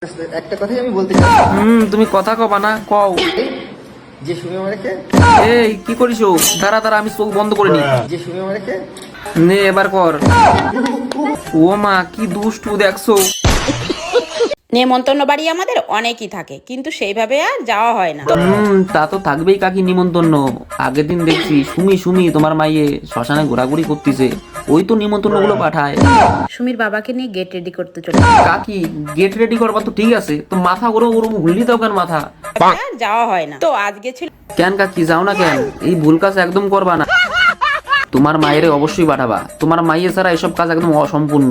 একটা কথাই আমি বলতে চাই, তুমি কথা কবা না কও। যে সুমি আমাকে এই কি করিস? দাঁড়া দাঁড়া, আমি চোখ বন্ধ করে নি। যে সুমি আমাকে নে এবার কর। ও মা, কি দুষ্টু দেখছো। নেমন্তন্ন বাড়ি আমাদের অনেকই থাকে, কিন্তু সেইভাবে আর যাওয়া হয় না। তা তো থাকবেই কাকি নিমন্ত্রণ। আগের দিন দেখছি সুমি সুমি তোমার মাইয়ে শ্মশানে ঘোরাঘুরি করতেছে, ওই তো নিমন্ত্রণ গুলো পাঠায়। সুমির বাবাকে নিয়ে গেট রেডি করতে চলে কাকি গেট রেডি করবা তো ঠিক আছে, তো মাথা ওরম ওরম ঘুরলি দাও কেন মাথা? আর যাওয়া হয় না। তো আজকে ছিল কেন কাকি যাও না কেন? এই ভুল কাজ একদম করবা না। তোমার মায়ের অবশ্যই পাঠাবা, তোমার মাইয়ে ছাড়া এসব কাজ একদম অসম্পূর্ণ।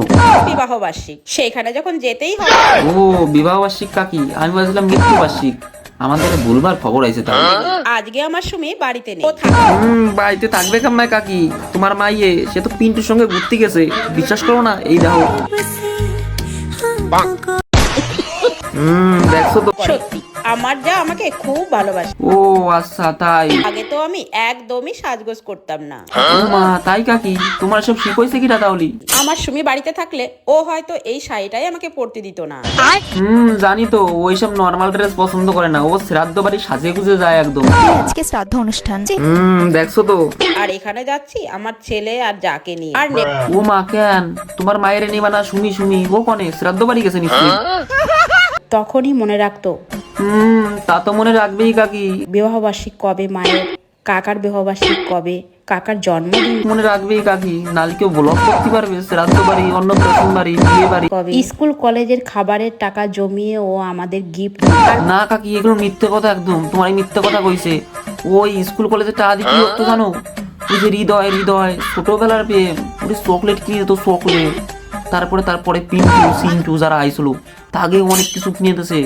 বিবাহ বার্ষিক, সেইখানে যখন যেতেই হবে। ও বিবাহ বার্ষিক কাকি, আমি ভাবছিলাম মৃত্যু বার্ষিক। আমাদের ভুলবার খবর আছে তাহলে। আজকে আমার সুমি বাড়িতে নেই। বাড়িতে থাকবে কাম্মায় কাকি, তোমার মাইয়ে সে তো পিন্টুর সঙ্গে ঘুরতে গেছে, বিশ্বাস করো না? এই দেখো। দেখছো তো। সত্যি আমার যা আমাকে খুব ভালোবাসে। ও আচ্ছা তাই। আগে তো আমি একদমই সাজগোজ করতাম না। ও মা, তাই কাকি তোমার সব শিখইছে কিটা তাহলে? আমার সুমি বাড়িতে থাকলে ও হয়তো এই শাড়িটাই আমাকে পরতে দিত না। জানি তো, ওইসব নর্মাল ড্রেস পছন্দ করে না, ও শ্রাদ্ধ বাড়ি সাজে গুজে যায় একদম। আজকে শ্রাদ্ধ অনুষ্ঠান। দেখছো তো। আর এখানে যাচ্ছি আমার ছেলে আর যাকে নিয়ে। আর ও মা, কেন তোমার মায়ের নিবা না? সুমি সুমি ও কনে শ্রাদ্ধ বাড়ি গেছে নিশ্চয়ই। তখনই মনে রাখতো তা তো মনে রাখবেই কাকি। বিবাহবার্ষিক কবে মায়ের, কাকার বিবাহবার্ষিক কবে, কাকার জন্মদিন মনে রাখবেই কাকি, নালে কেউ ব্লক করতে পারবে? শ্রাদ্ধ বাড়ি, অন্নপ্রাশন বাড়ি, বিয়ে বাড়ি কবে, স্কুল কলেজের খাবারের টাকা জমিয়ে ও আমাদের গিফট। না কাকি, এগুলো মিথ্যে কথা একদম। তোমার এই মিথ্যে কথা কইছে। ওই স্কুল কলেজে টাকা দিয়ে কি করতো জানো? ওই যে হৃদয় হৃদয় ছোটবেলার প্রেম, ওই চকলেট কিনে দিত, চকলেট। তারপরে পিন্টু সিন্টু যারা আইসলো, তাকে অনেক কিছু কিনে দিতেছে।